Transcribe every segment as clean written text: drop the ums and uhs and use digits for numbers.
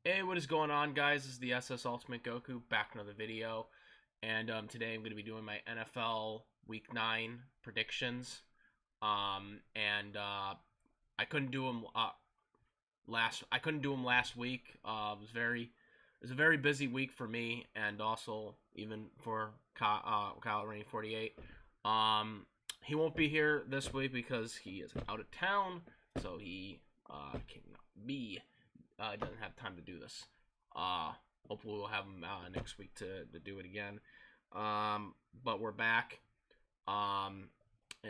Hey, what is going on, guys? This is the SS Ultimate Goku, back with another video. And today I'm going to be doing my NFL Week 9 predictions. I couldn't do them last week. It was a very busy week for me, and also even for Kyle Rain 48. He won't be here this week because he is out of town, so he cannot be. Doesn't have time to do this. Hopefully we'll have him next week to do it again. But we're back. And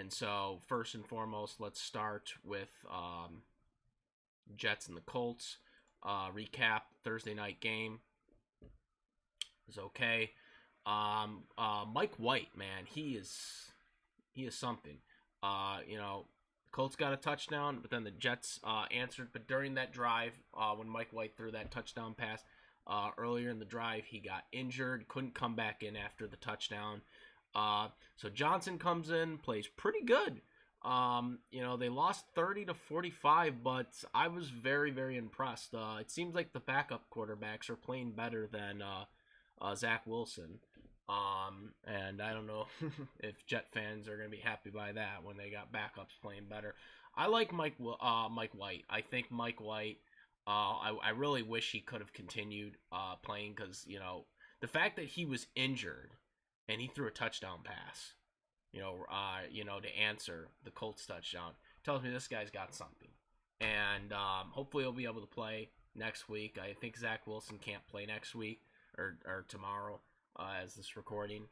so first and foremost, let's start with Jets and the Colts. Recap Thursday night game. It was okay. Mike White, man, he is something. Colts got a touchdown, but then the Jets answered. But during that drive, when Mike White threw that touchdown pass earlier in the drive, he got injured, couldn't come back in after the touchdown. So Johnson comes in, plays pretty good. They lost 30-45, but I was very, very impressed. It seems like the backup quarterbacks are playing better than Zach Wilson. And I don't know if Jet fans are going to be happy by that when they got backups playing better. I like Mike White. I think Mike White, I really wish he could have continued playing because, the fact that he was injured and he threw a touchdown pass, to answer the Colts touchdown, tells me this guy's got something. And hopefully he'll be able to play next week. I think Zach Wilson can't play next week or tomorrow. As this recording,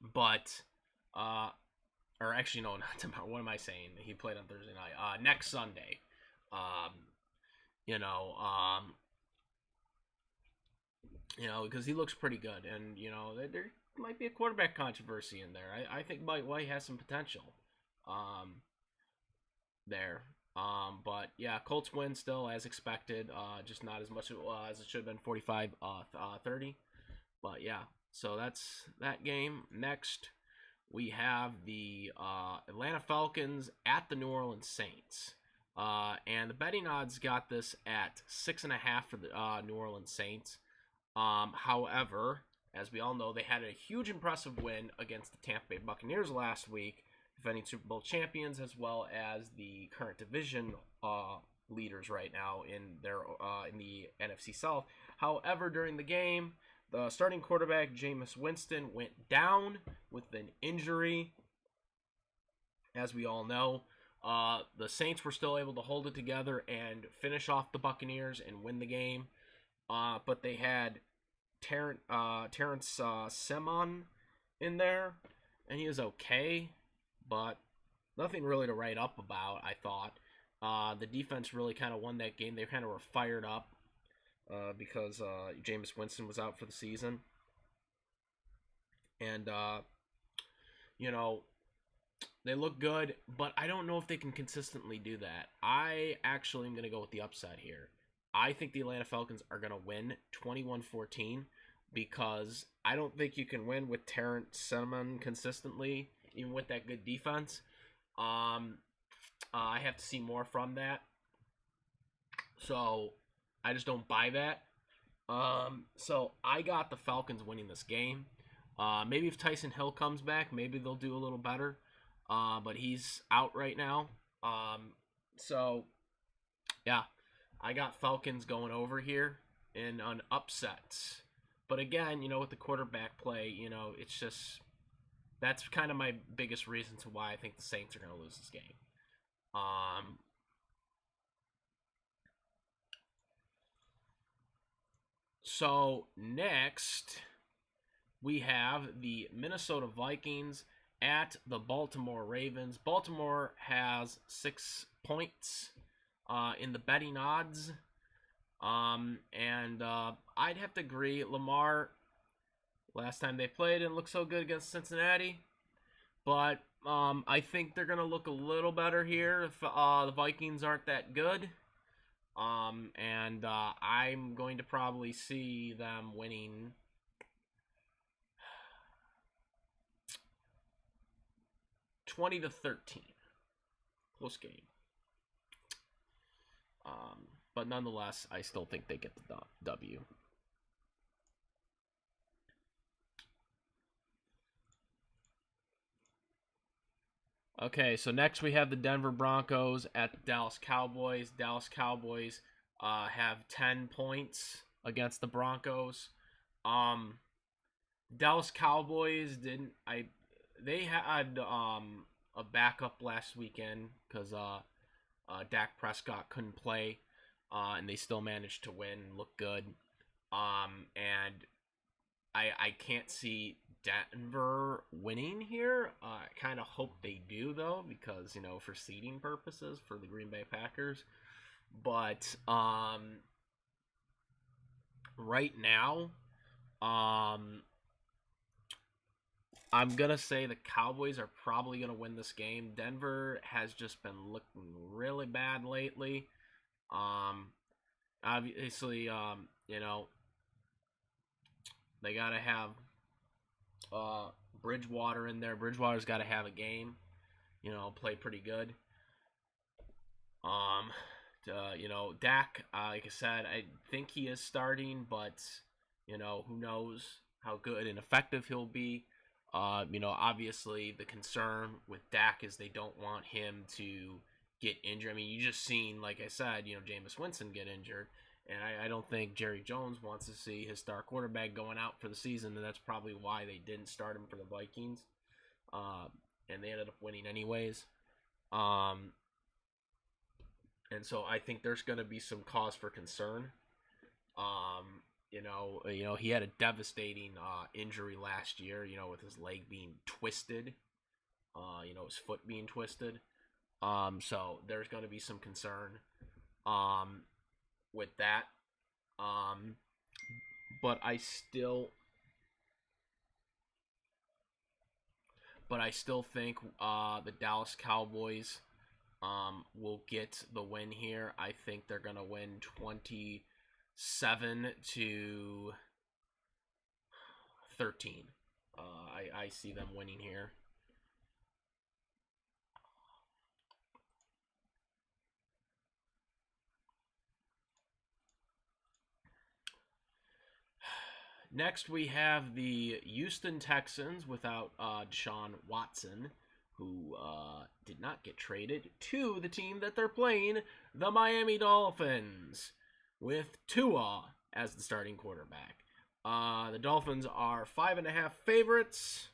but or actually no, not tomorrow. What am I saying? He played on Thursday night. Next Sunday, because he looks pretty good, and there might be a quarterback controversy in there. I think Mike White has some potential, there. But yeah, Colts win still as expected. Just not as much as it should have been, 45-30. But yeah, so that's that game. Next, we have the Atlanta Falcons at the New Orleans Saints. And the betting odds got this at 6.5 for the New Orleans Saints. However, as we all know, they had a huge impressive win against the Tampa Bay Buccaneers last week, defending Super Bowl champions, as well as the current division leaders right now in the NFC South. However, during the game, the starting quarterback, Jameis Winston, went down with an injury. As we all know, the Saints were still able to hold it together and finish off the Buccaneers and win the game. But they had Terrence Simon in there, and he was okay, but nothing really to write up about, I thought. The defense really kind of won that game. They kind of were fired up. Because Jameis Winston was out for the season. And, they look good, but I don't know if they can consistently do that. I actually am going to go with the upside here. I think the Atlanta Falcons are going to win 21-14 because I don't think you can win with Terrence Simon consistently, even with that good defense. I have to see more from that. So I just don't buy that. So I got the Falcons winning this game. Maybe if Tyson Hill comes back, maybe they'll do a little better. But he's out right now. So yeah, I got Falcons going over here in an upset. But again, with the quarterback play, it's just that's kind of my biggest reason to why I think the Saints are going to lose this game. So next, we have the Minnesota Vikings at the Baltimore Ravens. Baltimore has 6 points in the betting odds. I'd have to agree. Lamar, last time they played, didn't look so good against Cincinnati. But I think they're going to look a little better here if the Vikings aren't that good. I'm going to probably see them winning 20-13. Close game. but nonetheless, I still think they get the W. Okay, so next we have the Denver Broncos at the Dallas Cowboys. Dallas Cowboys have 10 points against the Broncos. Dallas Cowboys didn't I they had a backup last weekend because Dak Prescott couldn't play, and they still managed to win, look good. And I can't see Denver winning here. I kind of hope they do though, because for seeding purposes for the Green Bay Packers. But right now, I'm gonna say the Cowboys are probably gonna win this game. Denver has just been looking really bad lately. Um, Obviously, they gotta have Bridgewater in there. Bridgewater's got to have a game. Play pretty good. Dak, like I said, I think he is starting, but who knows how good and effective he'll be. Obviously the concern with Dak is they don't want him to get injured. I mean, you just seen, like I said, Jameis Winston get injured, and I don't think Jerry Jones wants to see his star quarterback going out for the season, and that's probably why they didn't start him for the Vikings, and they ended up winning anyways. And so I think there's going to be some cause for concern. He had a devastating injury last year, with his leg being twisted, his foot being twisted. So there's going to be some concern with that. But I still think the Dallas Cowboys will get the win here. I think they're going to win 27-13. I see them winning here. Next, we have the Houston Texans without Deshaun Watson, who did not get traded to the team that they're playing, the Miami Dolphins, with Tua as the starting quarterback. The Dolphins are 5.5 favorites.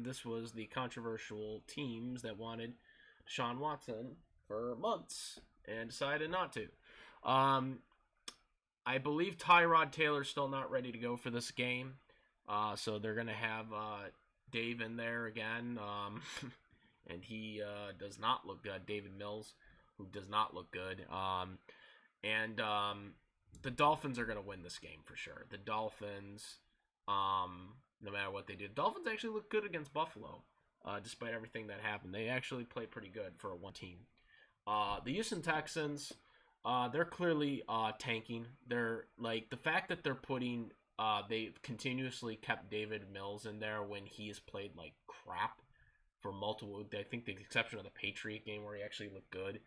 This was the controversial teams that wanted Deshaun Watson for months and decided not to. I believe Tyrod Taylor's still not ready to go for this game. So they're going to have Dave in there again. And he does not look good. David Mills, who does not look good. The Dolphins are going to win this game for sure. The Dolphins, no matter what they do. The Dolphins actually look good against Buffalo, despite everything that happened. They actually play pretty good for a one team. The Houston Texans, they're clearly tanking. They're like the fact that they're putting they've continuously kept David Mills in there when he has played like crap for multiple. I think the exception of the Patriot game where he actually looked good.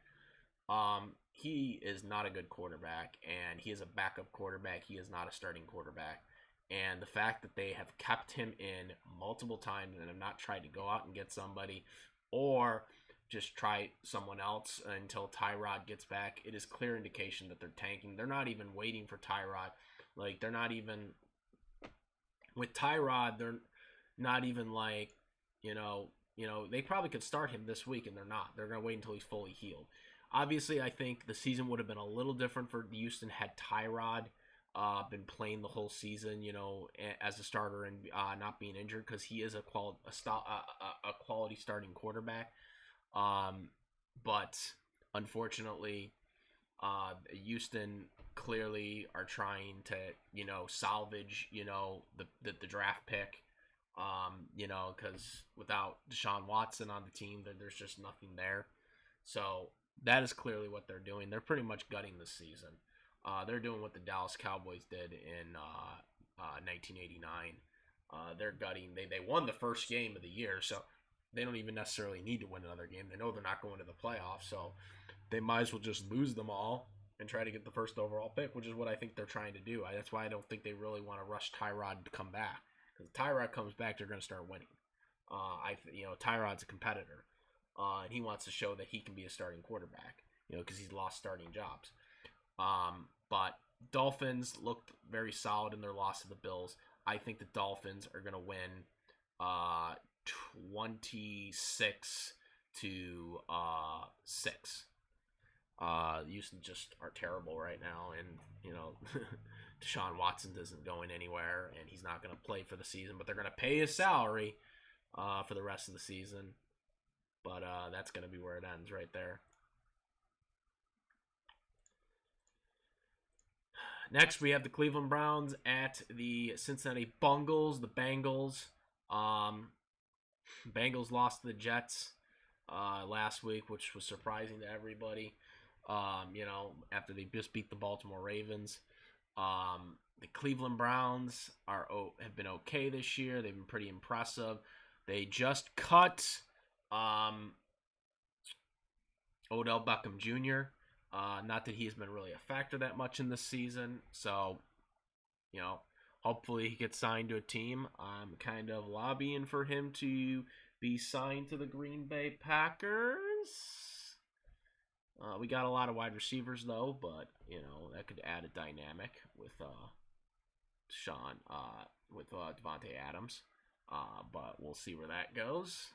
He is not a good quarterback, and he is a backup quarterback. He is not a starting quarterback. And the fact that they have kept him in multiple times and have not tried to go out and get somebody or just try someone else until Tyrod gets back, it is clear indication that they're tanking. They're not even waiting for Tyrod. Like, they're not even with Tyrod, they're not even like, they probably could start him this week, and they're not. They're going to wait until he's fully healed. Obviously, I think the season would have been a little different for Houston had Tyrod been playing the whole season, as a starter and not being injured, because he is a quality starting quarterback. But unfortunately, Houston clearly are trying to, salvage, the draft pick, because without Deshaun Watson on the team, there's just nothing there. So that is clearly what they're doing. They're pretty much gutting the season. They're doing what the Dallas Cowboys did in 1989. They're gutting. They won the first game of the year, so they don't even necessarily need to win another game. They know they're not going to the playoffs, so they might as well just lose them all and try to get the first overall pick, which is what I think they're trying to do. That's why I don't think they really want to rush Tyrod to come back. Because if Tyrod comes back, they're going to start winning. Tyrod's a competitor, and he wants to show that he can be a starting quarterback. Because he's lost starting jobs. But Dolphins looked very solid in their loss to the Bills. I think the Dolphins are going to win 26-6. Houston just are terrible right now, and Deshaun Watson isn't going anywhere, and he's not going to play for the season, but they're going to pay his salary for the rest of the season. But that's going to be where it ends right there. Next, we have the Cleveland Browns at the Cincinnati Bengals. The Bengals lost to the Jets last week, which was surprising to everybody. After they just beat the Baltimore Ravens. The Cleveland Browns have been okay this year. They've been pretty impressive. They just cut Odell Beckham Jr. Not that he's been really a factor that much in this season. So, hopefully he gets signed to a team. I'm kind of lobbying for him to be signed to the Green Bay Packers. We got a lot of wide receivers, though, but, that could add a dynamic with Devontae Adams. But we'll see where that goes.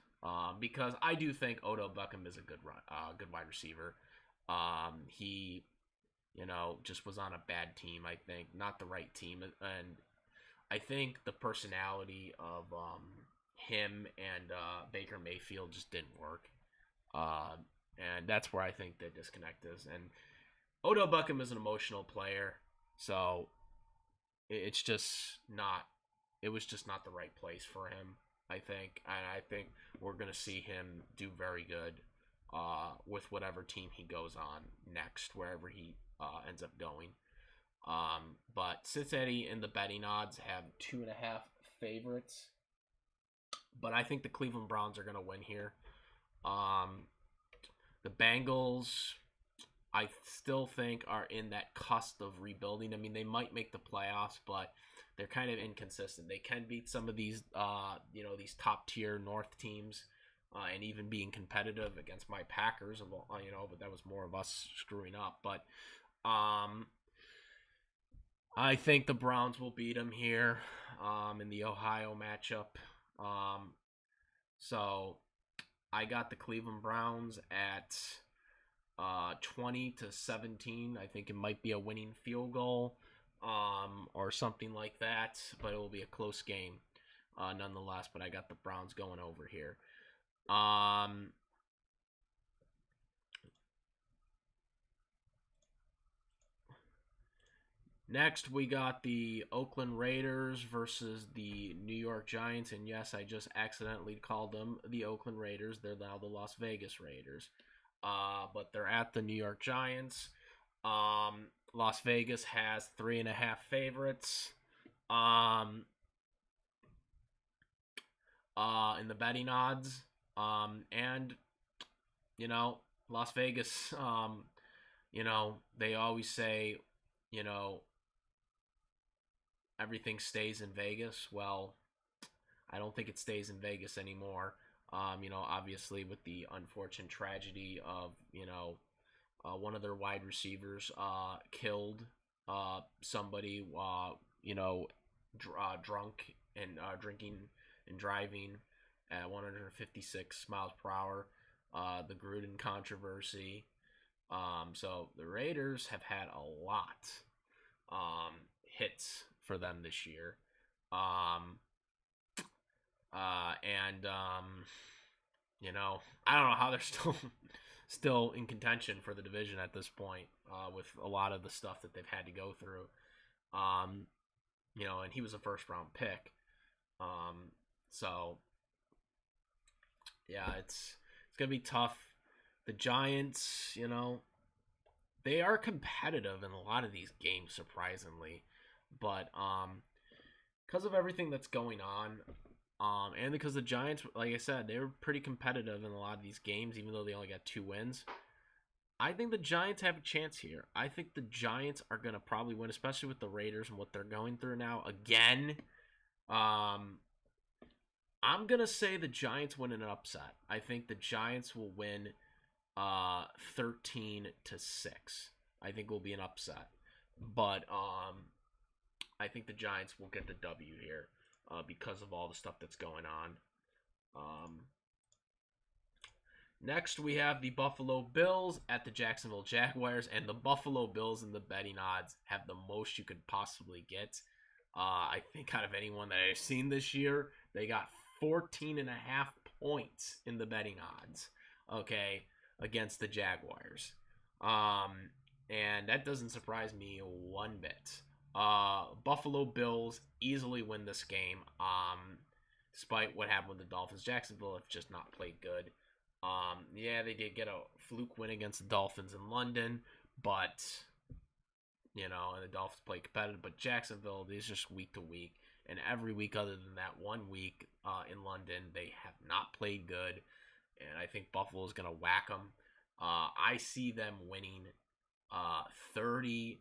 Because I do think Odell Beckham is a good wide receiver. He, just was on a bad team, I think. Not the right team. And I think the personality of him and Baker Mayfield just didn't work. And that's where I think the disconnect is. And Odell Beckham is an emotional player, so it was just not the right place for him, I think. And I think we're going to see him do very good with whatever team he goes on next, wherever he ends up going. But Cincinnati in the betting odds have 2.5 favorites. But I think the Cleveland Browns are going to win here. The Bengals, I still think, are in that cusp of rebuilding. I mean, they might make the playoffs, but they're kind of inconsistent. They can beat some of these, these top-tier North teams, and even being competitive against my Packers, but that was more of us screwing up. But I think the Browns will beat them here in the Ohio matchup. So I got the Cleveland Browns at 20-17. I think it might be a winning field goal or something like that, but it will be a close game nonetheless. But I got the Browns going over here. Next, we got the Oakland Raiders versus the New York Giants. And yes, I just accidentally called them the Oakland Raiders. They're now the Las Vegas Raiders. But they're at the New York Giants. Las Vegas has 3.5 favorites in the betting odds. And, Las Vegas, they always say, everything stays in Vegas. Well, I don't think it stays in Vegas anymore. Obviously with the unfortunate tragedy of, one of their wide receivers killed somebody, drunk and drinking and driving at 156 miles per hour. The Gruden controversy. So the Raiders have had a lot hits for them this year. I don't know how they're still in contention for the division at this point, with a lot of the stuff that they've had to go through. And he was a first round pick. So yeah, it's gonna be tough. The Giants, they are competitive in a lot of these games, surprisingly. But because of everything that's going on, and because the Giants, like I said, they were pretty competitive in a lot of these games, even though they only got 2 wins. I think the Giants have a chance here. I think the Giants are going to probably win, especially with the Raiders and what they're going through now. Again, I'm going to say the Giants win an upset. I think the Giants will win 13-6. I think will be an upset. But I think the Giants will get the W here because of all the stuff that's going on. Next, we have the Buffalo Bills at the Jacksonville Jaguars, and the Buffalo Bills in the betting odds have the most you could possibly get. I think out of anyone that I've seen this year, they got 14.5 points in the betting odds, okay, against the Jaguars. And that doesn't surprise me one bit. Buffalo Bills easily win this game, despite what happened with the Dolphins. Jacksonville have just not played good. Yeah, they did get a fluke win against the Dolphins in London, but, and the Dolphins play competitive, but Jacksonville is just week to week, and every week other than that 1 week in London, they have not played good, and I think Buffalo is going to whack them. I see them winning 30-6.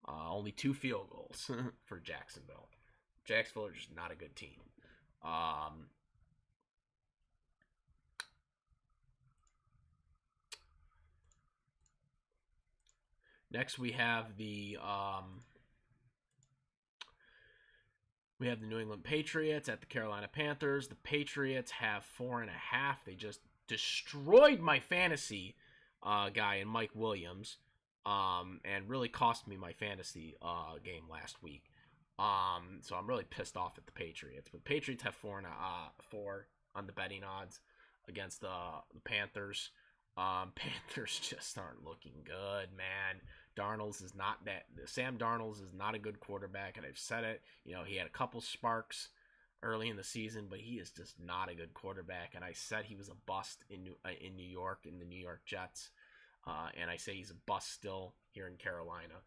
Only 2 field goals for Jacksonville. Jacksonville are just not a good team. Next, we have the New England Patriots at the Carolina Panthers. The Patriots have 4.5. They just destroyed my fantasy guy in Mike Williams, and really cost me my fantasy game last week. So I'm really pissed off at the Patriots. But Patriots have 4 on the betting odds against the Panthers. Panthers just aren't looking good, man. Sam Darnold is not a good quarterback, and I've said it. He had a couple sparks early in the season, but he is just not a good quarterback. And I said he was a bust in New York, in the New York Jets, and I say he's a bust still here in Carolina.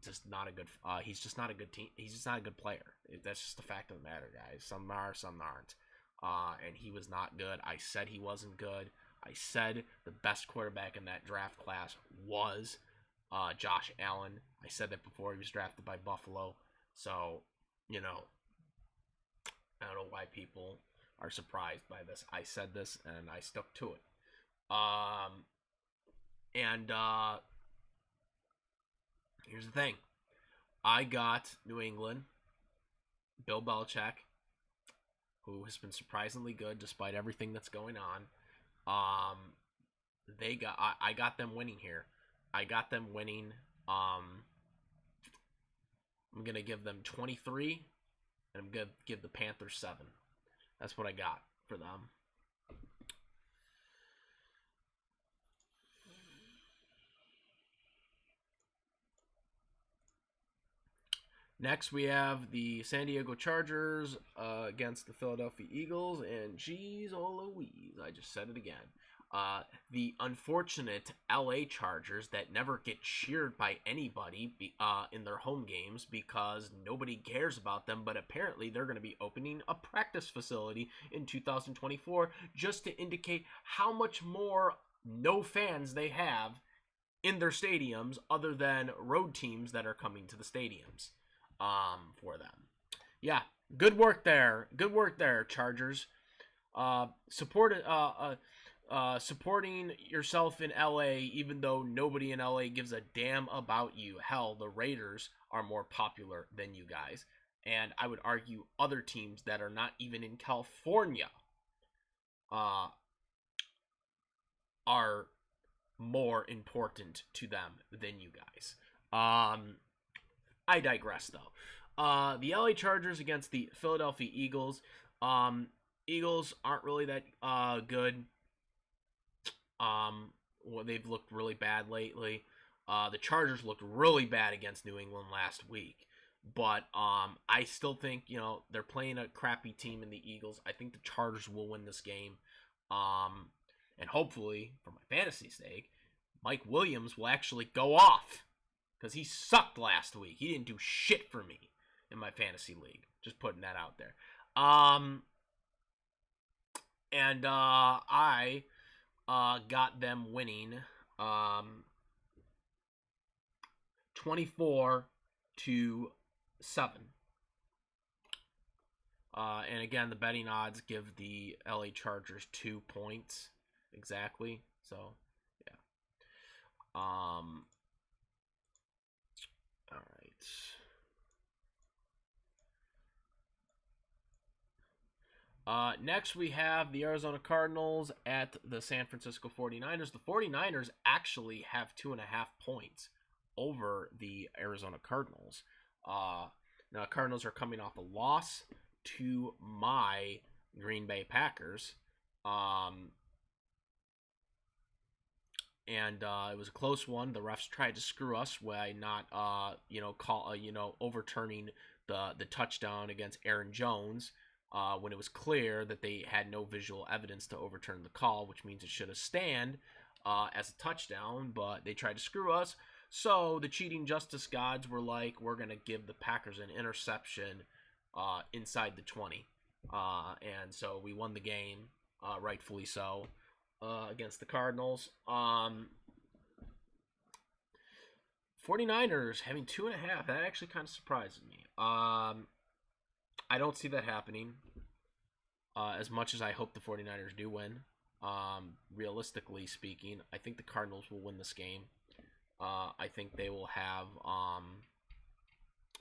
Just not a good. He's just not a good team. He's just not a good player. That's just the fact of the matter, guys. Some are, some aren't. And he was not good. I said he wasn't good. I said the best quarterback in that draft class was Josh Allen. I said that before he was drafted by Buffalo. So, I don't know why people are surprised by this. I said this, and I stuck to it. Here's the thing. I got New England, Bill Belichick, who has been surprisingly good despite everything that's going on. I got them winning here. I got them winning. I'm gonna give them 23, and I'm gonna give the Panthers 7. That's what I got for them. Next, we have the San Diego Chargers against the Philadelphia Eagles, and geez, oh Louise, I just said it again. The unfortunate LA Chargers that never get cheered by anybody in their home games because nobody cares about them, but apparently they're going to be opening a practice facility in 2024 just to indicate how much more no fans they have in their stadiums other than road teams that are coming to the stadiums for them. Yeah, good work there. Good work there, Chargers. Supporting yourself in LA, even though nobody in LA gives a damn about you. Hell, the Raiders are more popular than you guys. And I would argue other teams that are not even in California are more important to them than you guys. I digress, though. The LA Chargers against the Philadelphia Eagles. Eagles aren't really that good. They've looked really bad lately. The Chargers looked really bad against New England last week. But I still think, they're playing a crappy team in the Eagles. I think the Chargers will win this game. And hopefully, for my fantasy sake, Mike Williams will actually go off. Because he sucked last week. He didn't do shit for me in my fantasy league. Just putting that out there. I got them winning 24-7. And again, the betting odds give the LA Chargers 2 points exactly. So, yeah. All right. Next, we have the Arizona Cardinals at the San Francisco 49ers. The 49ers actually have 2.5 points over the Arizona Cardinals. Now, Cardinals are coming off a loss to my Green Bay Packers. And it was a close one. The refs tried to screw us by not, overturning the touchdown against Aaron Jones. When it was clear that they had no visual evidence to overturn the call, which means it should have stand as a touchdown, but they tried to screw us. So the cheating justice gods were like, we're going to give the Packers an interception inside the 20. And so we won the game, rightfully so, against the Cardinals. 49ers having 2.5, that actually kind of surprises me. I don't see that happening as much as I hope the 49ers do win. Realistically speaking, I think the Cardinals will win this game. I think they will have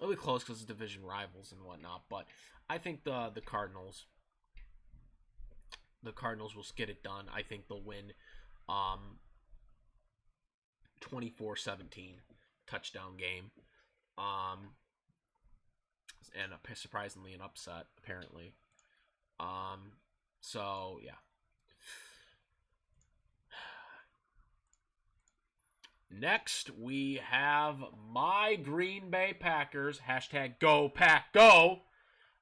it'll be close because it's division rivals and whatnot, but I think the Cardinals will get it done. I think they'll win 24-17 touchdown game. And surprisingly an upset, apparently. So, yeah. Next, we have my Green Bay Packers, #GoPackGo,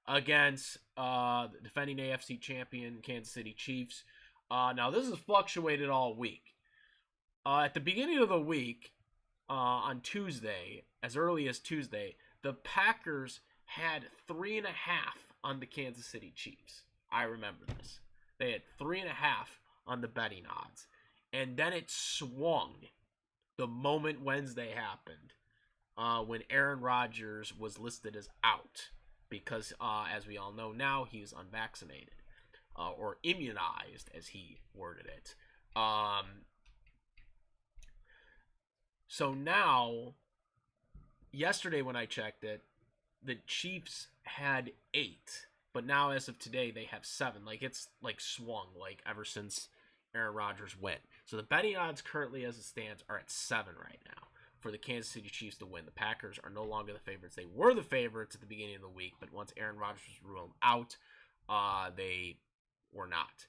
against the defending AFC champion Kansas City Chiefs. Now, this has fluctuated all week. At the beginning of the week, on Tuesday, as early as Tuesday, the Packers had 3.5 on the Kansas City Chiefs. I remember this. They had 3.5 on the betting odds. And then it swung the moment Wednesday happened when Aaron Rodgers was listed as out. Because, as we all know now, he is unvaccinated. Or immunized, as he worded it. So now, yesterday when I checked it, the Chiefs had 8, but now as of today they have 7. Like it's like swung like ever since Aaron Rodgers went. So the betting odds currently as it stands are at 7 right now for the Kansas City Chiefs to win. The Packers are no longer the favorites. They were the favorites at the beginning of the week, but once Aaron Rodgers was ruled out, they were not.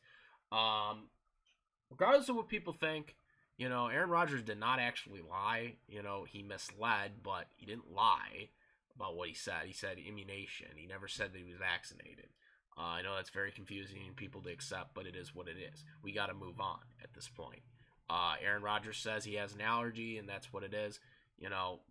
Regardless of what people think, Aaron Rodgers did not actually lie. He misled, but he didn't lie about what he said. He said immunization. He never said that he was vaccinated. I know that's very confusing for people to accept, but it is what it is. We got to move on at this point. Aaron Rodgers says he has an allergy, and that's what it is.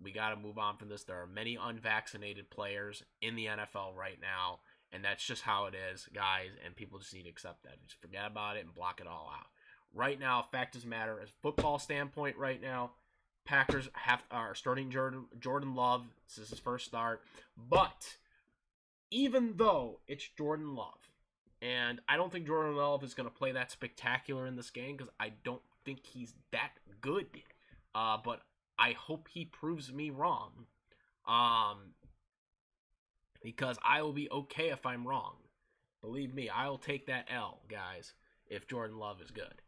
We got to move on from this. There are many unvaccinated players in the NFL right now, and that's just how it is, guys, and people just need to accept that. Just forget about it and block it all out. Right now, fact does matter. As a football standpoint right now, Packers are starting Jordan Love. This is his first start. But even though it's Jordan Love, and I don't think Jordan Love is going to play that spectacular in this game because I don't think he's that good. But I hope he proves me wrong. Because I will be okay if I'm wrong. Believe me, I will take that L, guys, if Jordan Love is good.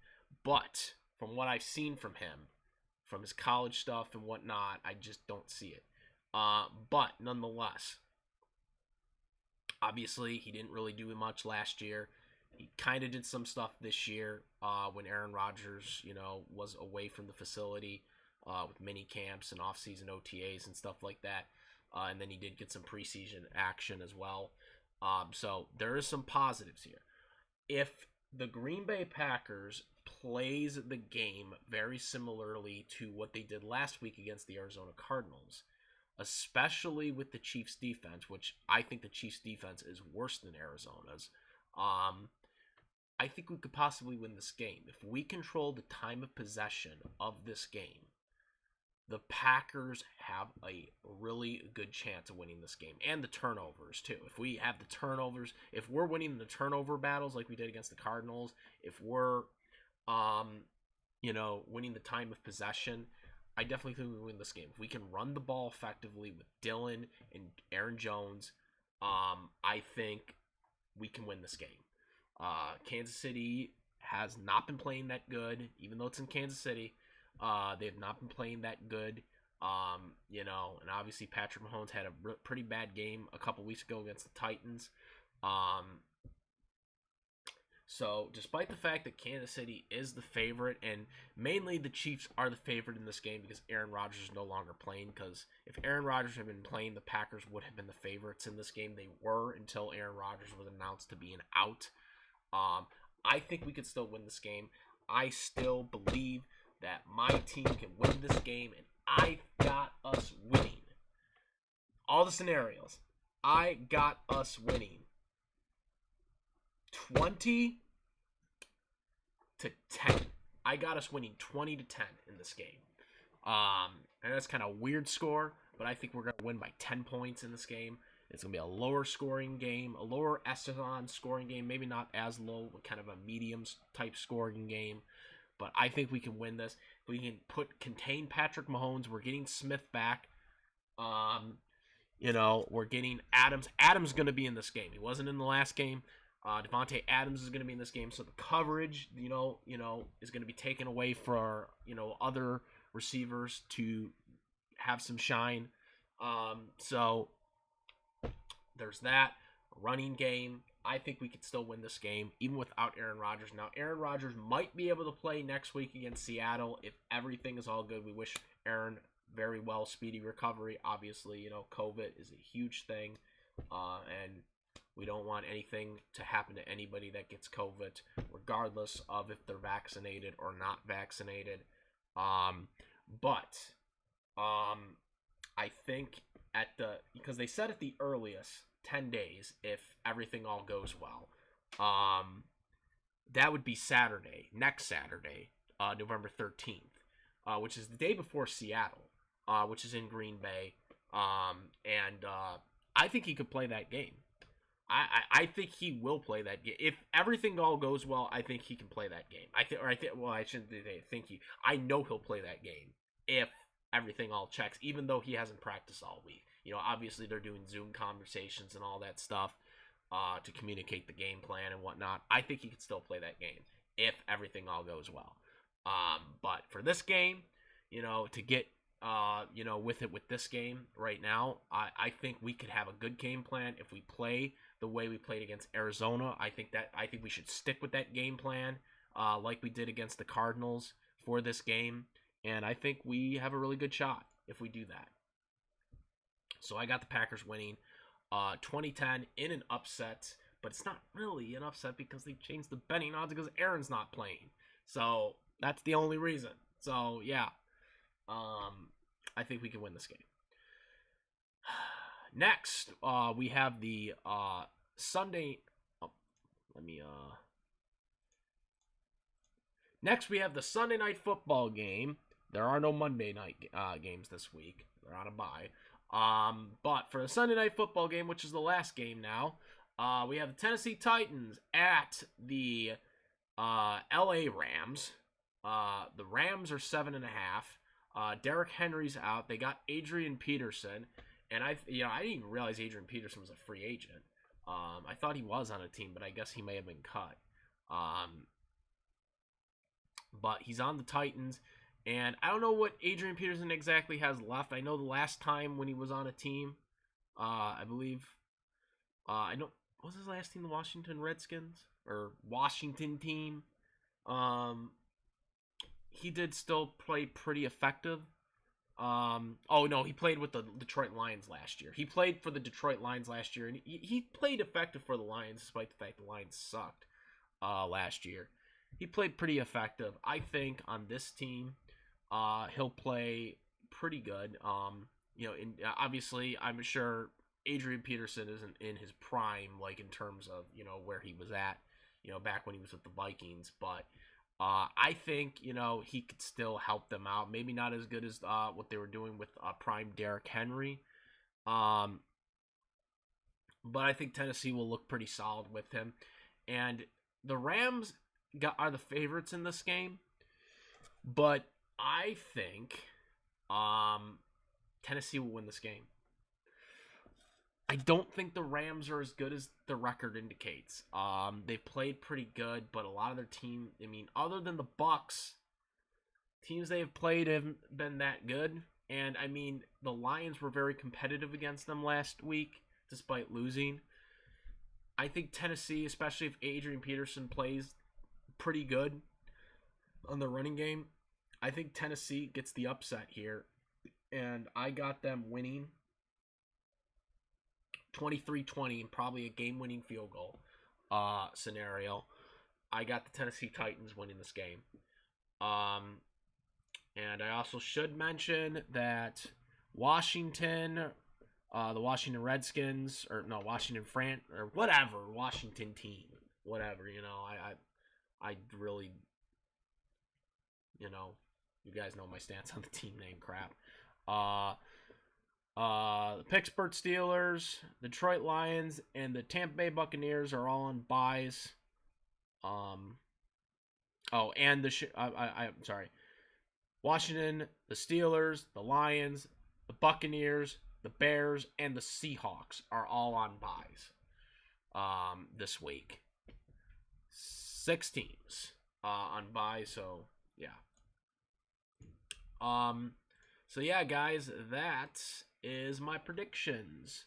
But from what I've seen from him, from his college stuff and whatnot, I just don't see it. But nonetheless, obviously he didn't really do much last year. He kind of did some stuff this year when Aaron Rodgers, was away from the facility with mini camps and off-season OTAs and stuff like that. And then he did get some preseason action as well. So there is some positives here. If the Green Bay Packers plays the game very similarly to what they did last week against the Arizona Cardinals, especially with the Chiefs defense, which I think the Chiefs defense is worse than Arizona's, I think we could possibly win this game. If we control the time of possession of this game, the Packers have a really good chance of winning this game. And the turnovers, too. If we have the turnovers, if we're winning the turnover battles like we did against the Cardinals, if we're, winning the time of possession, I definitely think we win this game. If we can run the ball effectively with Dylan and Aaron Jones, I think we can win this game. Kansas City has not been playing that good, even though it's in Kansas City. They have not been playing that good, and obviously Patrick Mahomes had a pretty bad game a couple weeks ago against the Titans. So despite the fact that Kansas City is the favorite, and mainly the Chiefs are the favorite in this game because Aaron Rodgers is no longer playing, because if Aaron Rodgers had been playing, the Packers would have been the favorites in this game. They were until Aaron Rodgers was announced to be an out. I think we could still win this game. I still believe that my team can win this game, and I got us winning. All the scenarios, I got us winning 20-10. I got us winning 20-10 in this game. And that's kind of a weird score, but I think we're going to win by 10 points in this game. It's going to be a lower scoring game, a lower echelon scoring game, maybe not as low, but kind of a medium type scoring game. But I think we can win this. If we can contain Patrick Mahomes, we're getting Smith back. We're getting Adams. Adams is going to be in this game. He wasn't in the last game. Devontae Adams is going to be in this game, so the coverage, is going to be taken away for other receivers to have some shine. So there's that running game. I think we could still win this game, even without Aaron Rodgers. Now, Aaron Rodgers might be able to play next week against Seattle if everything is all good. We wish Aaron very well, speedy recovery. Obviously, COVID is a huge thing, and we don't want anything to happen to anybody that gets COVID, regardless of if they're vaccinated or not vaccinated. But I think because they said at the earliest 10 days if everything all goes well. That would be next Saturday, November 13th, which is the day before Seattle, which is in Green Bay. And I think he could play that game. I think he will play that game. If everything all goes well, I think he can play that game. I shouldn't think I know he'll play that game if everything all checks, even though he hasn't practiced all week. Obviously they're doing Zoom conversations and all that stuff to communicate the game plan and whatnot. I think he could still play that game if everything all goes well. But for this game, to get with this game right now, I think we could have a good game plan if we play the way we played against Arizona. I think we should stick with that game plan like we did against the Cardinals for this game, and I think we have a really good shot if we do that. So I got the Packers winning 20-10 in an upset, but it's not really an upset because they changed the betting odds because Aaron's not playing. So that's the only reason. So yeah, I think we can win this game. Next, we have the Sunday. Next, we have the Sunday night football game. There are no Monday night games this week. They're on a bye. But for the Sunday night football game, which is the last game now, we have the Tennessee Titans at the LA Rams. The Rams are 7.5. Derrick Henry's out. They got Adrian Peterson, and I didn't even realize Adrian Peterson was a free agent. I thought he was on a team, but I guess he may have been cut. But he's on the Titans. And I don't know what Adrian Peterson exactly has left. I know the last time when he was on a team, I believe, what was his last team, the Washington Redskins? Or Washington team? He did still play pretty effective. He played with the Detroit Lions last year. He played for the Detroit Lions last year, and he played effective for the Lions, despite the fact the Lions sucked last year. He played pretty effective. I think on this team, he'll play pretty good. Obviously, I'm sure Adrian Peterson isn't in his prime, like in terms of where he was at, back when he was with the Vikings. But I think, he could still help them out. Maybe not as good as what they were doing with prime Derrick Henry. But I think Tennessee will look pretty solid with him. And the Rams are the favorites in this game. But I think Tennessee will win this game. I don't think the Rams are as good as the record indicates. They've played pretty good, but a lot of their team, other than the Bucks, teams they have played haven't been that good. And, the Lions were very competitive against them last week, despite losing. I think Tennessee, especially if Adrian Peterson plays pretty good on the running game, I think Tennessee gets the upset here. And I got them winning 23-20 and probably a game-winning field goal scenario. I got the Tennessee Titans winning this game. And I also should mention that Washington, the Washington Redskins, Washington team, whatever, I really, you guys know my stance on the team name crap. The Pittsburgh Steelers, the Detroit Lions, and the Tampa Bay Buccaneers are all on byes. Washington, the Steelers, the Lions, the Buccaneers, the Bears, and the Seahawks are all on byes this week. 6 teams on bye, so yeah. So yeah, guys, that is my predictions.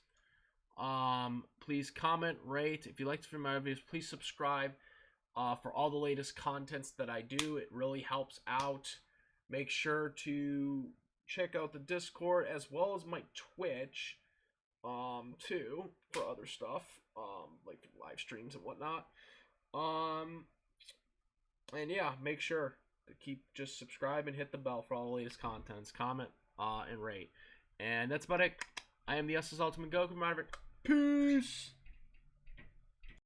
Please comment, rate. If you like to see my videos, please subscribe for all the latest contents that I do. It really helps out. Make sure to check out the Discord as well as my Twitch too, for other stuff, like live streams and whatnot. And yeah, make sure to just subscribe and hit the bell for all the latest contents. Comment and rate. And that's about it. I am the SS Ultimate Goku Maverick. Peace!